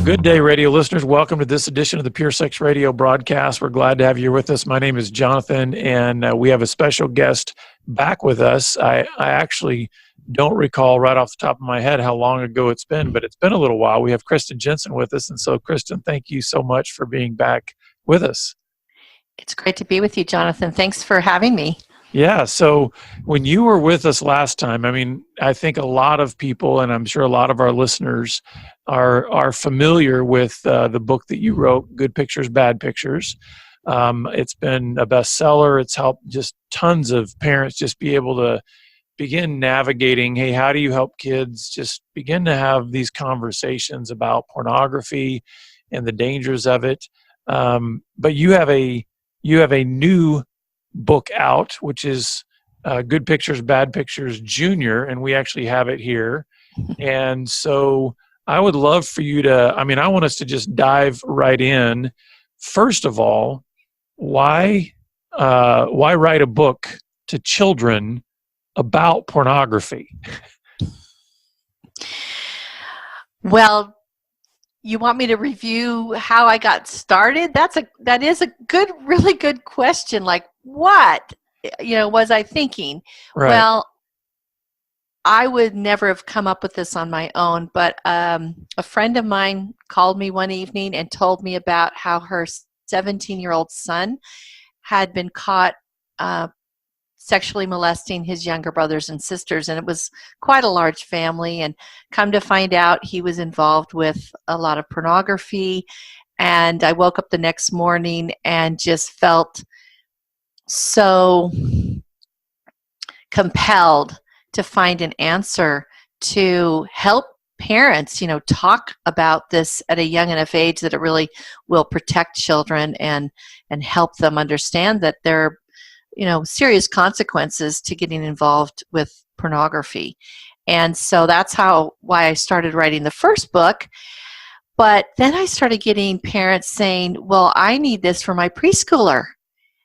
Good day, radio listeners. Welcome to this edition of the Pure Sex Radio broadcast. We're glad to have you with us. My name is Jonathan, and we have a special guest back with us. I actually don't recall right off the top of my head how long ago it's been, but it's been a little while. We have Kristen Jenson with us, and so, Kristen, thank you so much for being back with us. It's great to be with you, Jonathan. Thanks for having me. Yeah, so when you were with us last time, I mean, I think a lot of people, and I'm sure a lot of our listeners are familiar with the book that you wrote, Good Pictures, Bad Pictures. It's been a bestseller. It's helped just tons of parents just be able to begin navigating, hey, how do you help kids just begin to have these conversations about pornography and the dangers of it. But you have a new book out, which is Good Pictures, Bad Pictures Junior, and we actually have it here. And so I would love for you to, I want us to just dive right in. First of all, why write a book to children about pornography? Well, you want me to review how I got started? That is a really good question. Like, what, was I thinking? Right. Well, I would never have come up with this on my own, but a friend of mine called me one evening and told me about how her 17-year-old son had been caught sexually molesting his younger brothers and sisters, and it was quite a large family, and come to find out he was involved with a lot of pornography. And I woke up the next morning and just felt so compelled to find an answer to help parents, talk about this at a young enough age that it really will protect children and help them understand that there are serious consequences to getting involved with pornography. And so that's why I started writing the first book. But then I started getting parents saying, well, I need this for my preschooler.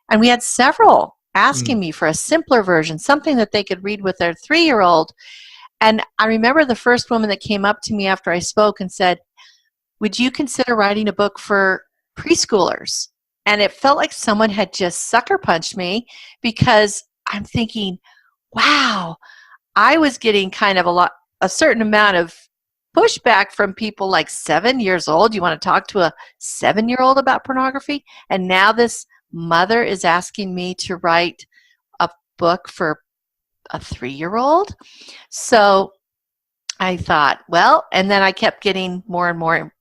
And we had several asking me for a simpler version, something that they could read with their 3-year-old. And I remember the first woman that came up to me after I spoke and said, would you consider writing a book for preschoolers? And it felt like someone had just sucker punched me, because I'm thinking, wow, I was getting kind of a certain amount of pushback from people like 7 years old. You want to talk to a 7-year-old about pornography? And now this mother is asking me to write a book for a 3-year-old. So I thought, well, and then I kept getting more and more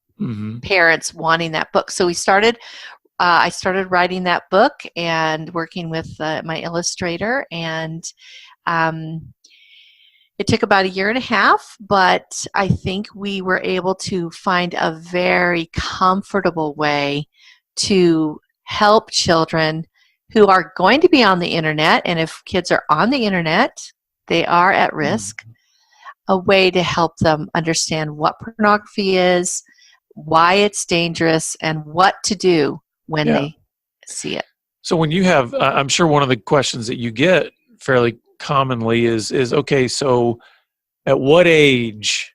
parents wanting that book. So I started writing that book and working with my illustrator, and it took about 1.5 years, but I think we were able to find a very comfortable way to help children who are going to be on the internet, and if kids are on the internet, they are at risk, a way to help them understand what pornography is, why it's dangerous, and what to do when they see it. So when you have, I'm sure one of the questions that you get fairly commonly is okay, so at what age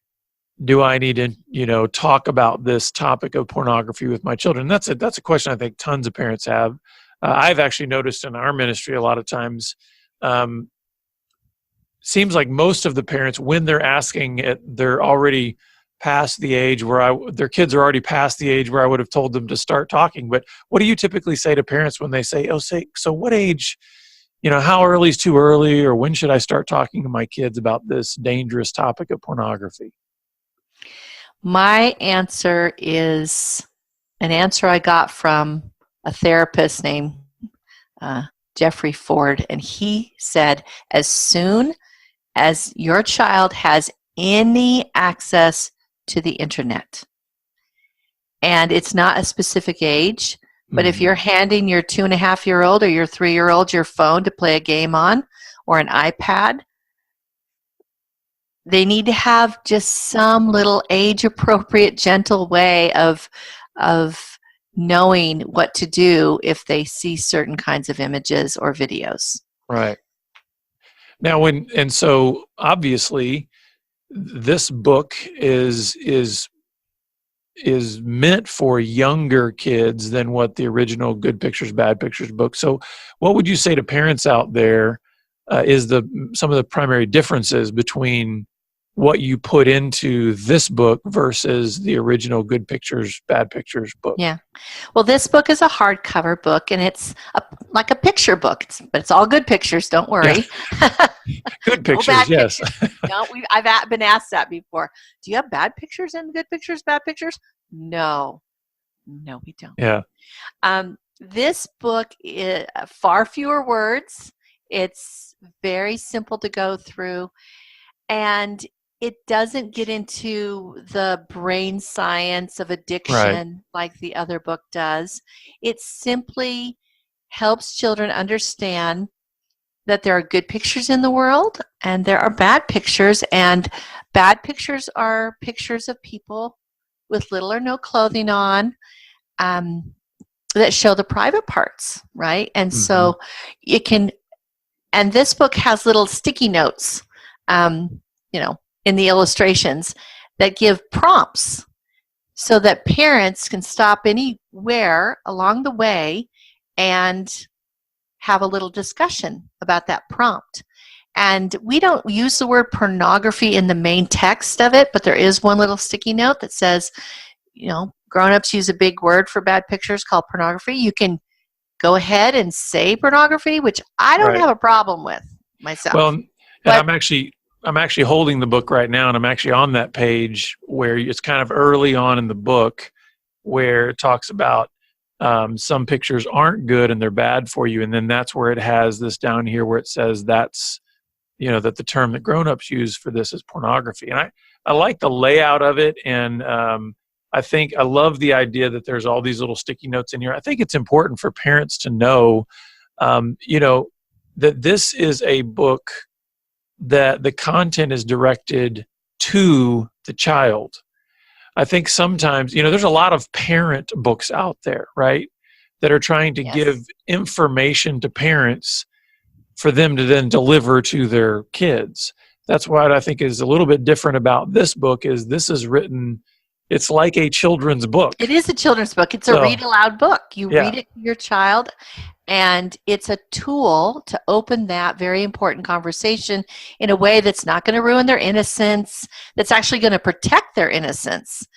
do I need to, talk about this topic of pornography with my children? That's a question I think tons of parents have. I've actually noticed in our ministry a lot of times, seems like most of the parents, when they're asking it, they're already past the age where their kids are already past the age where I would have told them to start talking. But what do you typically say to parents when they say, so what age, how early is too early, or when should I start talking to my kids about this dangerous topic of pornography? My answer is an answer I got from a therapist named Jeffrey Ford, and he said, as soon as your child has any access to the internet, and it's not a specific age, but if you're handing your 2.5-year-old or your 3-year-old your phone to play a game on, or an iPad, they need to have just some little age-appropriate, gentle way of knowing what to do if they see certain kinds of images or videos. Right. Now, so obviously, this book is is meant for younger kids than what the original Good Pictures, Bad Pictures book. So what would you say to parents out there is some of the primary differences between what you put into this book versus the original Good Pictures, Bad Pictures book? Yeah. Well, this book is a hardcover book, and it's like a picture book, but it's all good pictures. Don't worry. Yeah. Good No pictures, bad yes. pictures. No, I've been asked that before. Do you have bad pictures and good pictures, bad pictures? No, we don't. Yeah. This book is far fewer words. It's very simple to go through, and it doesn't get into the brain science of addiction like the other book does. It simply helps children understand that there are good pictures in the world and there are bad pictures, and bad pictures are pictures of people with little or no clothing on, that show the private parts, right? And so it can, and this book has little sticky notes, in the illustrations that give prompts so that parents can stop anywhere along the way and have a little discussion about that prompt. And we don't use the word pornography in the main text of it, but there is one little sticky note that says, grown-ups use a big word for bad pictures called pornography. You can go ahead and say pornography, which I don't have a problem with myself. Well, and I'm actually holding the book right now, and I'm actually on that page where it's kind of early on in the book where it talks about some pictures aren't good and they're bad for you. And then that's where it has this down here where it says that's, that the term that grown-ups use for this is pornography. And I like the layout of it. And I love the idea that there's all these little sticky notes in here. I think it's important for parents to know, that this is a book that the content is directed to the child. I think sometimes, there's a lot of parent books out there, right, that are trying to give information to parents for them to then deliver to their kids. That's what I think is a little bit different about this book is this is written, it's like a children's book. It is a children's book. It's a read aloud book. You read it to your child, and it's a tool to open that very important conversation in a way that's not going to ruin their innocence, that's actually going to protect their innocence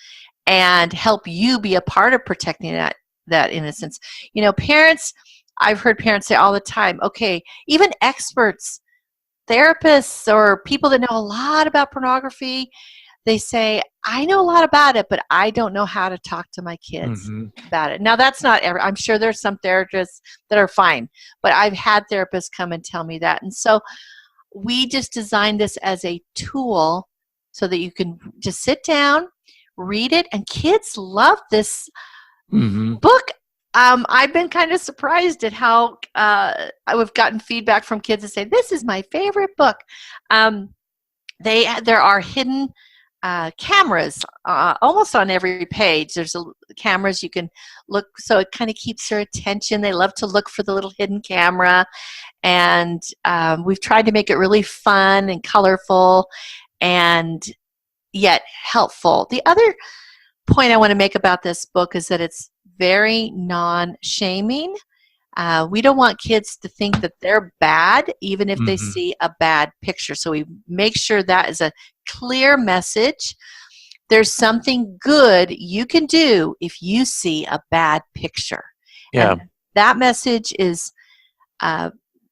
and help you be a part of protecting that innocence. Parents, I've heard parents say all the time, okay, even experts, therapists, or people that know a lot about pornography, they say, I know a lot about it, but I don't know how to talk to my kids about it. Now, that's not I'm sure there's some therapists that are fine, but I've had therapists come and tell me that. And so we just designed this as a tool so that you can just sit down, read it, and kids love this book. I've been kind of surprised at how I've gotten feedback from kids that say, this is my favorite book. There are hidden cameras almost on every page. There's cameras you can look, so it kind of keeps their attention. They love to look for the little hidden camera, and we've tried to make it really fun and colorful and yet helpful. The other point I want to make about this book is that it's very non-shaming. We don't want kids to think that they're bad even if they see a bad picture. So we make sure that is a clear message. There's something good you can do if you see a bad picture. Yeah. And that message is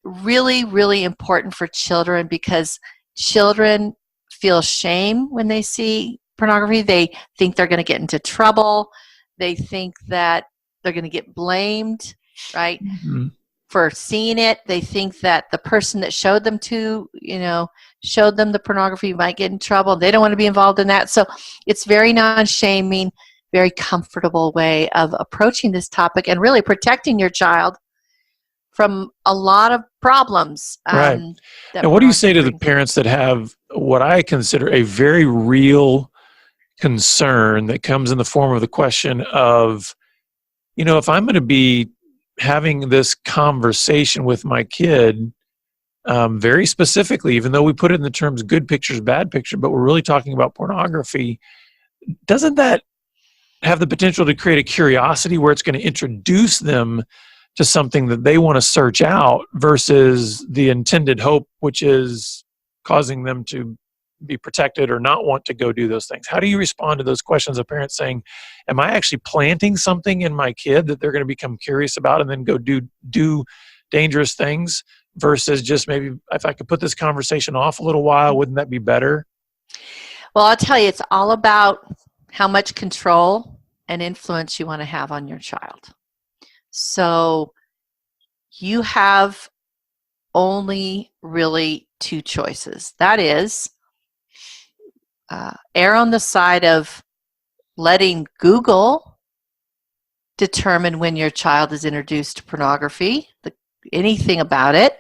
really, really important for children because children feel shame when they see pornography. They think they're going to get into trouble. They think that they're going to get blamed, right, for seeing it. They think that the person that showed them the pornography might get in trouble. They don't want to be involved in that. So it's very non-shaming, very comfortable way of approaching this topic and really protecting your child from a lot of problems. Right. And what do you say to the parents that have what I consider a very real concern that comes in the form of the question of, if I'm going to be having this conversation with my kid, very specifically, even though we put it in the terms good pictures, bad picture, but we're really talking about pornography, doesn't that have the potential to create a curiosity where it's going to introduce them to something that they want to search out versus the intended hope, which is causing them to be protected or not want to go do those things. How do you respond to those questions of parents saying, am I actually planting something in my kid that they're going to become curious about and then go do dangerous things versus just maybe if I could put this conversation off a little while, wouldn't that be better? Well, I'll tell you, it's all about how much control and influence you want to have on your child. So you have only really two choices. That is, err on the side of letting Google determine when your child is introduced to pornography, anything about it,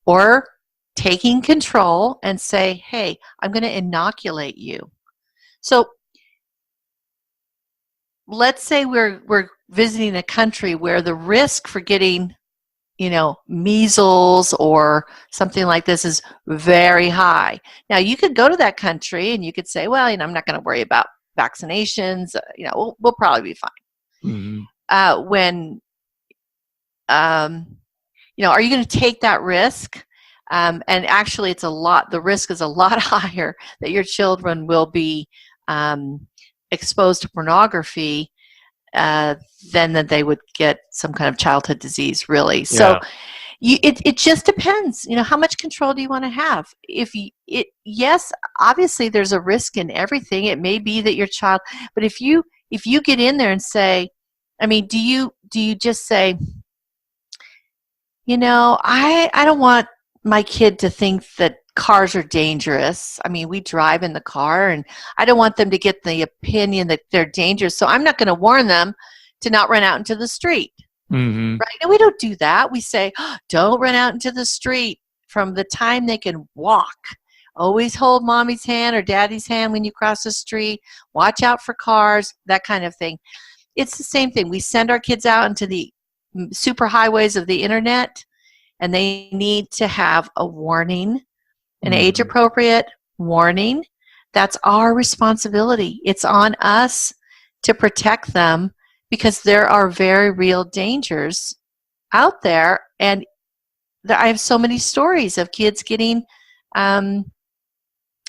or taking control and say, hey, I'm going to inoculate you. So let's say we're visiting a country where the risk for getting, measles or something like this is very high. Now, you could go to that country and you could say, well, I'm not going to worry about vaccinations. We'll probably be fine. Mm-hmm. Are you going to take that risk? And actually, the risk is a lot higher that your children will be exposed to pornography than that they would get some kind of childhood disease, really. Yeah. So it just depends. How much control do you want to have? Yes, obviously there's a risk in everything. It may be that your child, but if you get in there and say, do you just say, I don't want my kid to think that cars are dangerous. We drive in the car, and I don't want them to get the opinion that they're dangerous, so I'm not going to warn them to not run out into the street. Mm-hmm. Right? And we don't do that. We say, don't run out into the street from the time they can walk. Always hold mommy's hand or daddy's hand when you cross the street. Watch out for cars, that kind of thing. It's the same thing. We send our kids out into the super highways of the internet, and they need to have a warning, an age-appropriate warning. That's our responsibility. It's on us to protect them because there are very real dangers out there. And I have so many stories of kids getting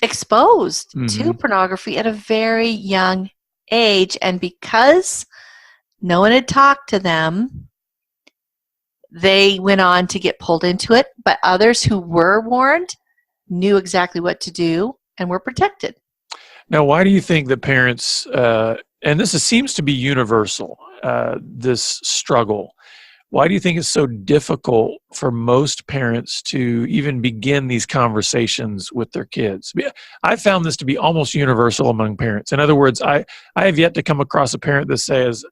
exposed to pornography at a very young age. And because no one had talked to them, they went on to get pulled into it. But others who were warned knew exactly what to do and were protected. Now, why do you think that parents, and this seems to be universal, this struggle, why do you think it's so difficult for most parents to even begin these conversations with their kids? I found this to be almost universal among parents. In other words, I have yet to come across a parent that says,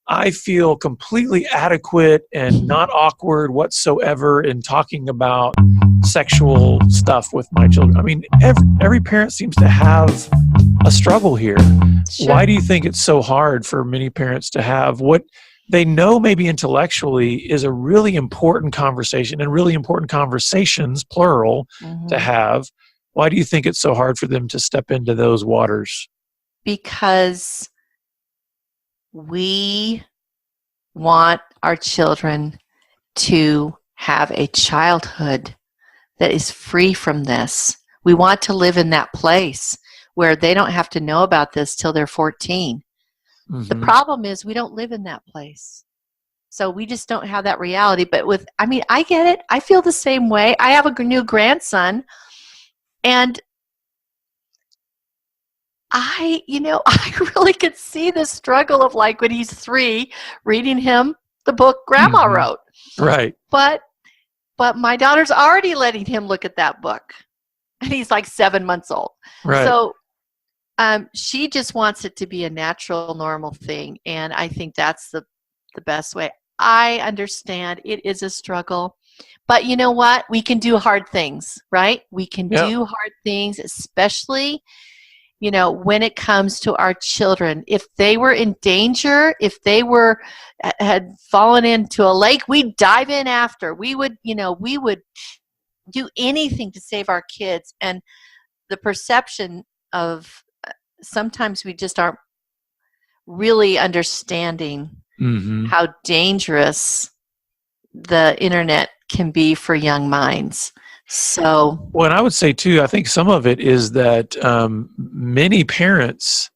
I feel completely adequate and not awkward whatsoever in talking about sexual stuff with my children. Every parent seems to have a struggle here. Sure. Why do you think it's so hard for many parents to have what they know maybe intellectually is a really important conversation and really important conversations, plural, to have? Why do you think it's so hard for them to step into those waters? Because we want our children to have a childhood that is free from this. We want to live in that place where they don't have to know about this till they're 14. The problem is we don't live in that place. So we just don't have that reality. But I get it. I feel the same way. I have a new grandson, and I really could see the struggle of when he's 3, reading him the book Grandma wrote. Right. But my daughter's already letting him look at that book, and he's 7 months old. Right. So she just wants it to be a natural, normal thing, and I think that's the best way. I understand it is a struggle, but you know what? We can do hard things, right? We can do hard things, especially when it comes to our children. If they were in danger, if they had fallen into a lake, we'd dive in after. We would do anything to save our kids. And the perception of sometimes we just aren't really understanding Mm-hmm. how dangerous the internet can be for young minds. So, Well, and I would say too, I think some of it is that many parents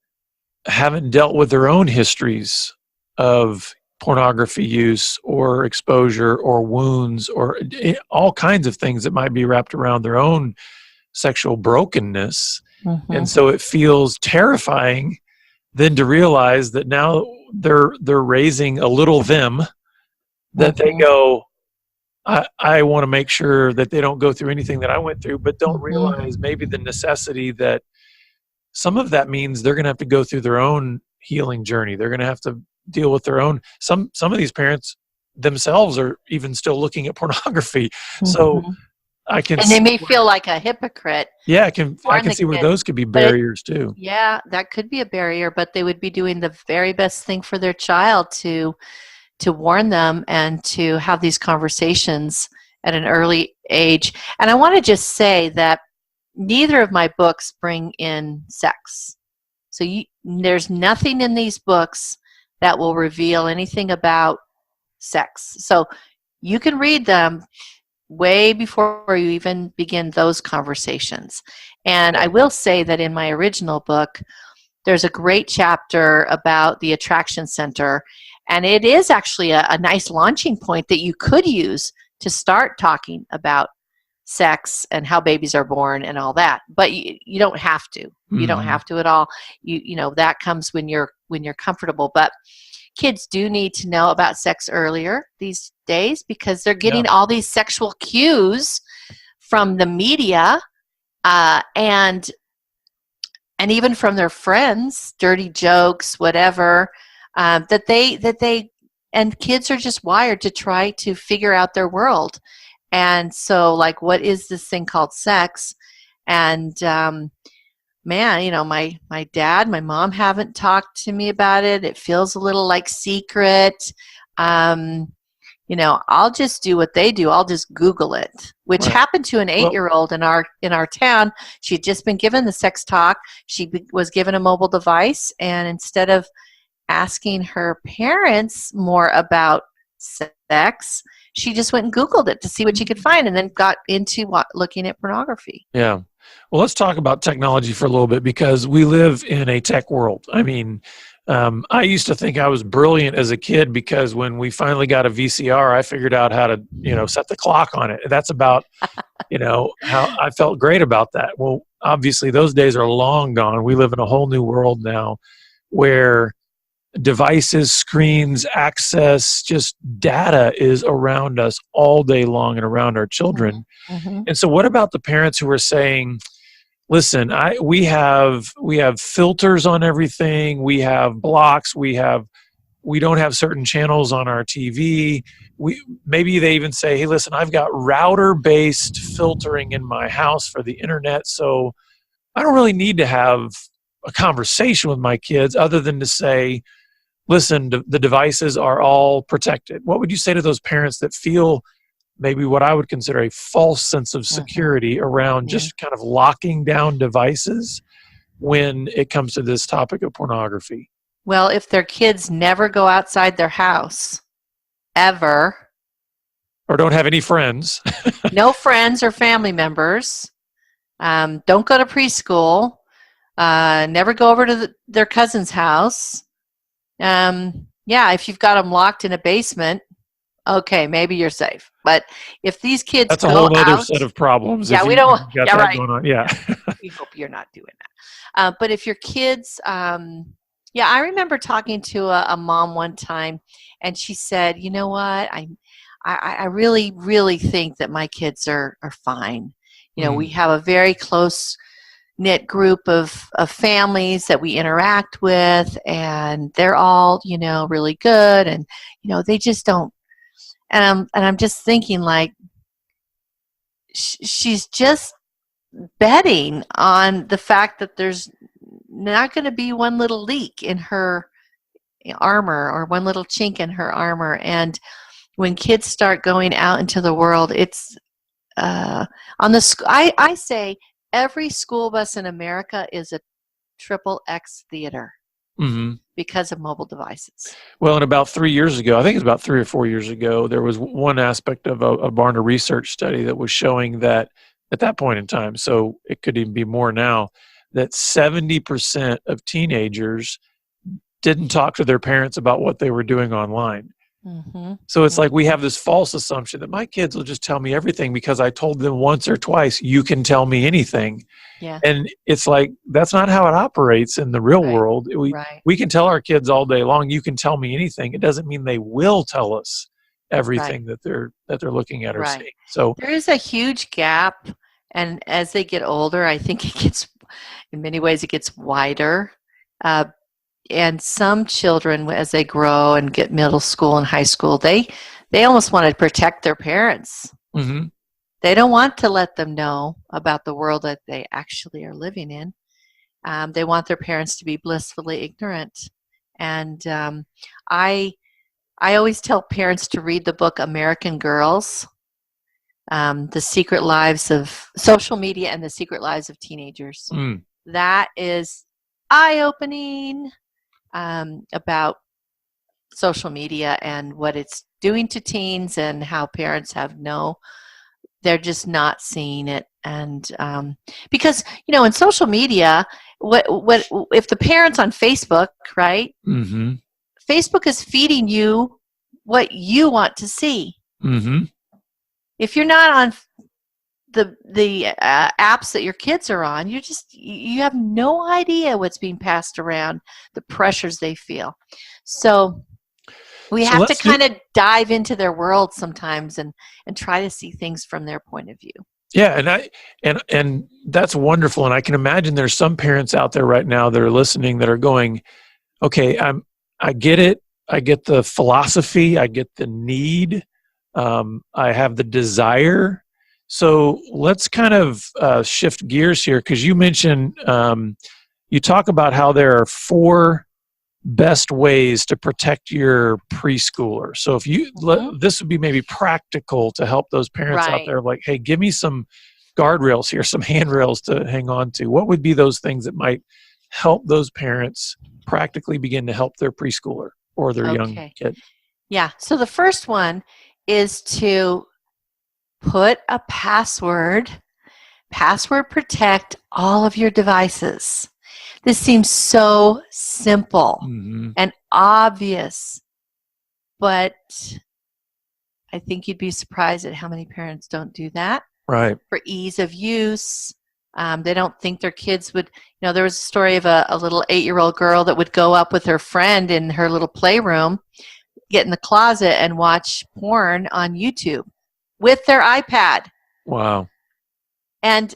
haven't dealt with their own histories of pornography use or exposure or wounds or all kinds of things that might be wrapped around their own sexual brokenness. And mhm, so it feels terrifying then to realize that now they're raising a little them that they mhm, go, I want to make sure that they don't go through anything that I went through, but don't realize mhm, maybe the necessity that some of that means they're going to have to go through their own healing journey. They're going to have to deal with their own. Some of these parents themselves are even still looking at pornography. So mhm. I can And they see may where, feel like a hypocrite yeah, to I warn can the see where kid, those could be but barriers too. yeah, that could be a barrier, but they would be doing the very best thing for their child to warn them and to have these conversations at an early age. And I want to just say that neither of my books bring in sex. So there's nothing in these books that will reveal anything about sex. So you can read them way before you even begin those conversations. And I will say that in my original book, there's a great chapter about the attraction center, and it is actually a nice launching point that you could use to start talking about sex and how babies are born and all that. But you don't have to. You don't Hmm. have to at all. You know that comes when you're comfortable. But kids do need to know about sex earlier these days because they're Yeah. getting all these sexual cues from the media and even from their friends, dirty jokes, whatever, that they and kids are just wired to try to figure out their world. And so, like, what is this thing called sex? And man, my dad, my mom haven't talked to me about it. It feels a little like secret. Um, I'll just do what they do. I'll just Google it, which Right. happened to an Well, 8-year-old in our town. She had just been given the sex talk. She was given a mobile device, and instead of asking her parents more about sex, she just went and Googled it to see what she could find, and then got into looking at pornography. yeah. Well, let's talk about technology for a little bit because we live in a tech world. I mean, I used to think I was brilliant as a kid because when we finally got a VCR, I figured out how to, set the clock on it. That's about, how I felt great about that. Well, obviously, those days are long gone. We live in a whole new world now where devices, screens, access, just data is around us all day long and around our children. Mm-hmm. And so, what about the parents who are saying, listen, we have filters on everything. We have blocks. We don't have certain channels on our TV. Maybe they even say, hey, listen, I've got router based filtering in my house for the internet, so I don't really need to have a conversation with my kids other than to say, listen, the devices are all protected. What would you say to those parents that feel maybe what I would consider a false sense of Mm-hmm. security around Yeah. just kind of locking down devices when it comes to this topic of pornography? Well, if their kids never go outside their house, ever, Or don't have any friends? no friends or family members, don't go to preschool, never go over to their cousin's house. Yeah, if you've got them locked in a basement, okay, maybe you're safe. But if these kids That's a go whole other out, set of problems yeah, if we you've don't, got yeah, that right. going on. Yeah. We hope you're not doing that. But if your kids, yeah, I remember talking to a mom one time, and she said, "You know what? I really, really think that my kids are fine. We Mm, have a very close knit group of families that we interact with, and they're all, really good, and they just don't." And I'm just thinking, like, she's just betting on the fact that there's not going to be one little leak in her armor or one little chink in her armor. And when kids start going out into the world, it's on the. I say every school bus in America is a triple X theater. Mm-hmm. because of mobile devices. Well, and about 3 years ago, I think it's about 3 or 4 years ago, there was one aspect of a Barna research study that was showing that at that point in time, so it could even be more now, that 70% of teenagers didn't talk to their parents about what they were doing online. Mm-hmm. So it's like we have this false assumption that my kids will just tell me everything because I told them once or twice, you can tell me anything. Yeah. And it's like, that's not how it operates in the real Right. world. Right. We can tell our kids all day long, you can tell me anything. It doesn't mean they will tell us everything that they're looking at or Right. seeing. So There is a huge gap, and as they get older, I think it gets, in many ways, it gets wider. And some children, as they grow and get middle school and high school, they almost want to protect their parents. mm-hmm. They don't want to let them know about the world that they actually are living in. They want their parents to be blissfully ignorant. And I always tell parents to read the book American Girls, The Secret Lives of Social Media and the Secret Lives of Teenagers. Mm. That is eye-opening about social media and what it's doing to teens and how parents they're just not seeing it. And because, in social media, what if the parents on Facebook, right? Mm-hmm. Facebook is feeding you what you want to see. Mm-hmm. If you're not on the apps that your kids are on, you have no idea what's being passed around, the pressures they feel. So we have to kind of dive into their world sometimes and try to see things from their point of view. Yeah, and that's wonderful. And I can imagine there's some parents out there right now that are listening that are going, okay, I get it. I get the philosophy. I get the need. I have the desire. So let's kind of shift gears here, because you mentioned, you talk about how there are 4 best ways to protect your preschooler. So if this would be maybe practical to help those parents out there, like, hey, give me some guardrails here, some handrails to hang on to. What would be those things that might help those parents practically begin to help their preschooler or their young kid? Yeah. So the first one is to put a password protect all of your devices. This seems so simple and obvious, but I think you'd be surprised at how many parents don't do that. Right. For ease of use. They don't think their kids would, there was a story of a little 8-year-old girl that would go up with her friend in her little playroom, get in the closet and watch porn on YouTube with their iPad. Wow. And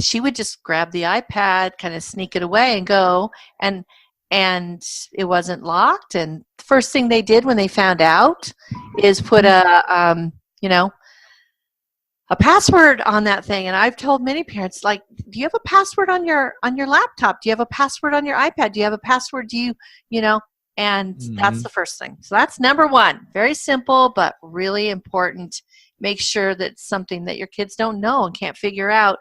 she would just grab the iPad, kind of sneak it away and go, and it wasn't locked. And the first thing they did when they found out is put a password on that thing. And I've told many parents, like, do you have a password on your laptop? Do you have a password on your iPad? Do you have a password? And that's the first thing. So that's number 1. Very simple, but really important. Make sure that it's something that your kids don't know and can't figure out,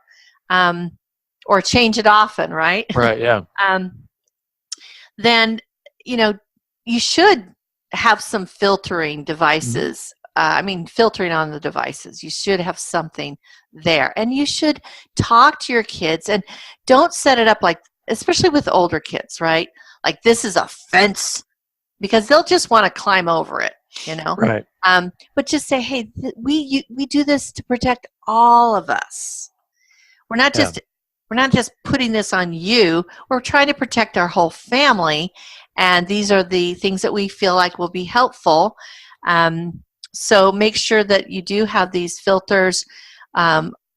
or change it often, right? Right, yeah. Then, you should have some filtering devices. Filtering on the devices. You should have something there. And you should talk to your kids, and don't set it up like, especially with older kids, right? Like, this is a fence, because they'll just want to climb over it, Right. But just say, hey, we do this to protect all of us. We're not just putting this on you. We're trying to protect our whole family, and these are the things that we feel like will be helpful. So make sure that you do have these filters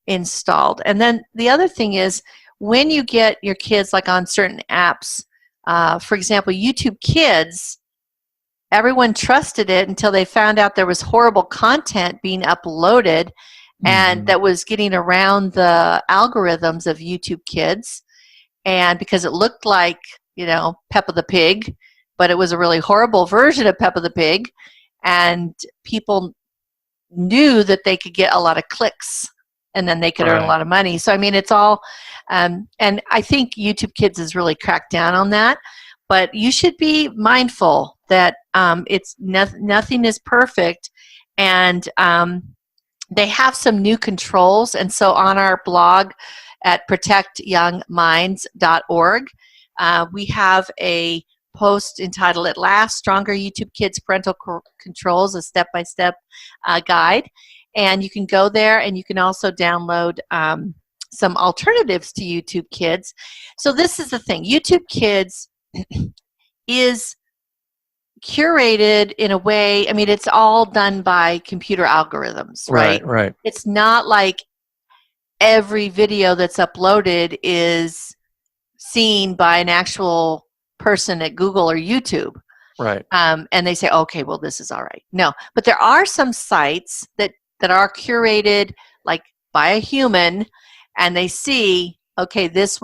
installed. And then the other thing is, when you get your kids like on certain apps, for example, YouTube Kids, everyone trusted it until they found out there was horrible content being uploaded and that was getting around the algorithms of YouTube Kids. And because it looked like, Peppa the Pig, but it was a really horrible version of Peppa the Pig. And people knew that they could get a lot of clicks, and then they could earn a lot of money. So, it's all, and I think YouTube Kids has really cracked down on that. but you should be mindful that it's nothing is perfect, and they have some new controls. And so on our blog at protectyoungminds.org, we have a post entitled "At Last, Stronger YouTube Kids Parental Controls, a Step-by-Step Guide." And you can go there, and you can also download some alternatives to YouTube Kids. So this is the thing. YouTube Kids is curated in a way, I mean, it's all done by computer algorithms, right? Right. It's not like every video that's uploaded is seen by an actual person at Google or YouTube. Right. And they say, okay, well, this is all right. No, but there are some sites that are curated like by a human, and they see, okay, this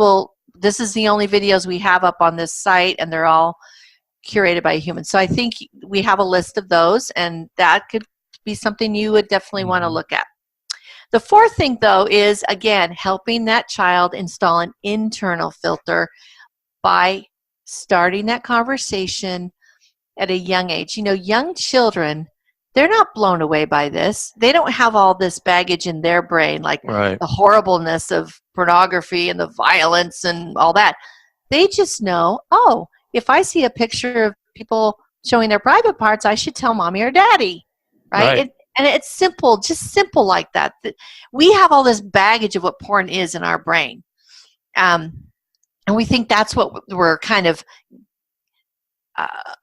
is the only videos we have up on this site, and they're all curated by a human. So I think we have a list of those, and that could be something you would definitely want to look at. The fourth thing, though, is, again, helping that child install an internal filter by starting that conversation at a young age. You know, young children, they're not blown away by this. They don't have all this baggage in their brain, like the horribleness of pornography and the violence and all that. They just know, oh, if I see a picture of people showing their private parts, I should tell mommy or daddy, right? And it's simple, just simple like that. We have all this baggage of what porn is in our brain. And we think that's what we're kind of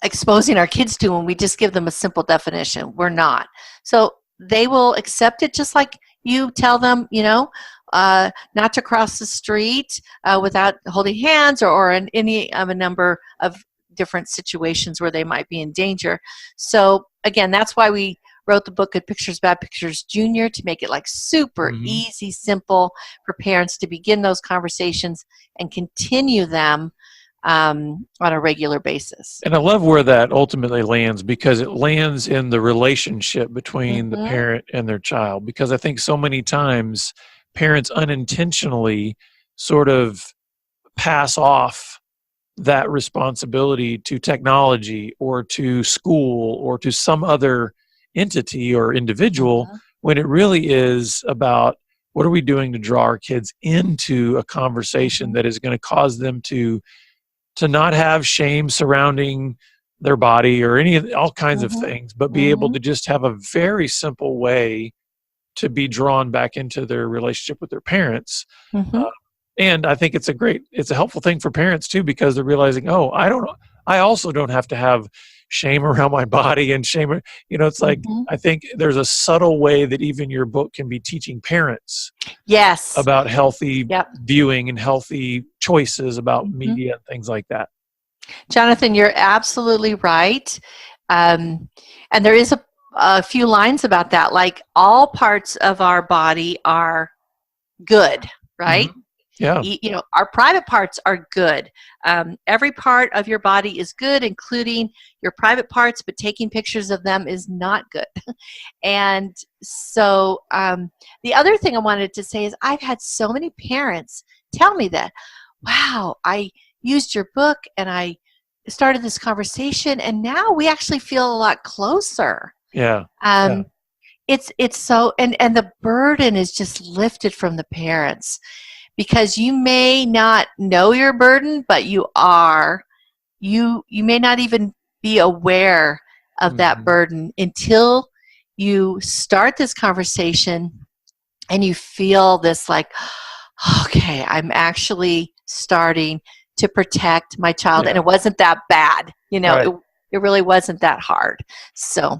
exposing our kids to when we just give them a simple definition. We're not. So they will accept it just like you tell them, you know, not to cross the street without holding hands, or in any of a number of different situations where they might be in danger. So again, that's why we wrote the book Good Pictures, Bad Pictures Junior, to make it like super easy, simple for parents to begin those conversations and continue them on a regular basis. And I love where that ultimately lands, because it lands in the relationship between the parent and their child. Because I think so many times parents unintentionally sort of pass off that responsibility to technology or to school or to some other entity or individual, when it really is about what are we doing to draw our kids into a conversation that is going to cause them to not have shame surrounding their body or all kinds of things, but be able to just have a very simple way to be drawn back into their relationship with their parents. And I think it's a helpful thing for parents too, because they're realizing, oh, I also don't have to have shame around my body and shame, you know, it's like, I think there's a subtle way that even your book can be teaching parents about healthy viewing and healthy choices about media and things like that. Jonathan, you're absolutely right. And there is a few lines about that, like all parts of our body are good, right? Yeah. You know, our private parts are good. Every part of your body is good, including your private parts, but taking pictures of them is not good. And so the other thing I wanted to say is I've had so many parents tell me that, wow, I used your book and I started this conversation, and now we actually feel a lot closer. It's so, and the burden is just lifted from the parents, because you may not know your burden, but you may not even be aware of that burden until you start this conversation and you feel this like, okay, I'm actually starting to protect my child, and it wasn't that bad. You know, it really wasn't that hard. So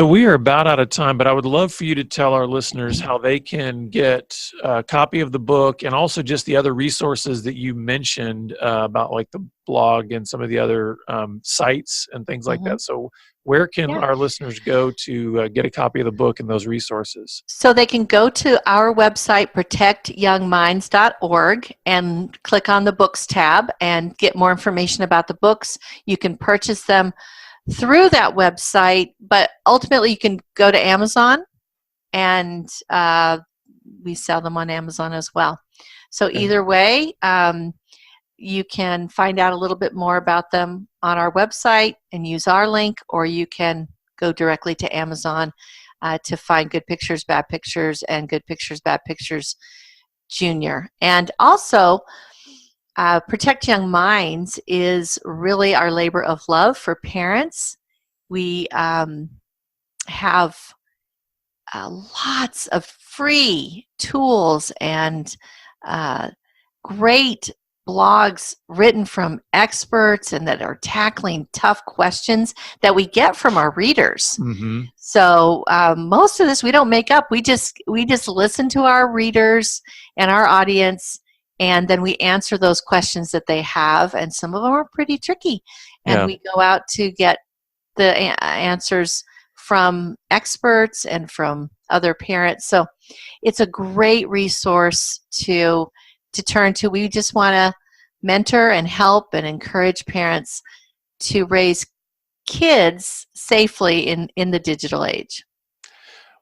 we are about out of time, but I would love for you to tell our listeners how they can get a copy of the book, and also just the other resources that you mentioned about like the blog and some of the other sites and things like that. So where can our listeners go to get a copy of the book and those resources? So they can go to our website, protectyoungminds.org, and click on the books tab and get more information about the books. You can purchase them through that website, but ultimately you can go to Amazon, and we sell them on Amazon as well. So either way, you can find out a little bit more about them on our website and use our link, or you can go directly to Amazon to find Good Pictures, Bad Pictures, and Good Pictures, Bad Pictures Junior. And also, Protect Young Minds is really our labor of love for parents. We have lots of free tools and great blogs written from experts and that are tackling tough questions that we get from our readers. Mm-hmm. So most of this we don't make up. We just listen to our readers and our audience, and then we answer those questions that they have, and some of them are pretty tricky. And we go out to get the answers from experts and from other parents. So it's a great resource to turn to. We just want to mentor and help and encourage parents to raise kids safely in the digital age.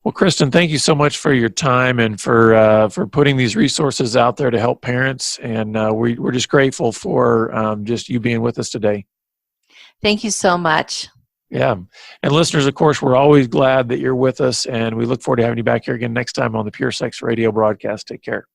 Well, Kristen, thank you so much for your time and for putting these resources out there to help parents. And we're just grateful for just you being with us today. Thank you so much. Yeah. And listeners, of course, we're always glad that you're with us, and we look forward to having you back here again next time on the Pure Sex Radio broadcast. Take care.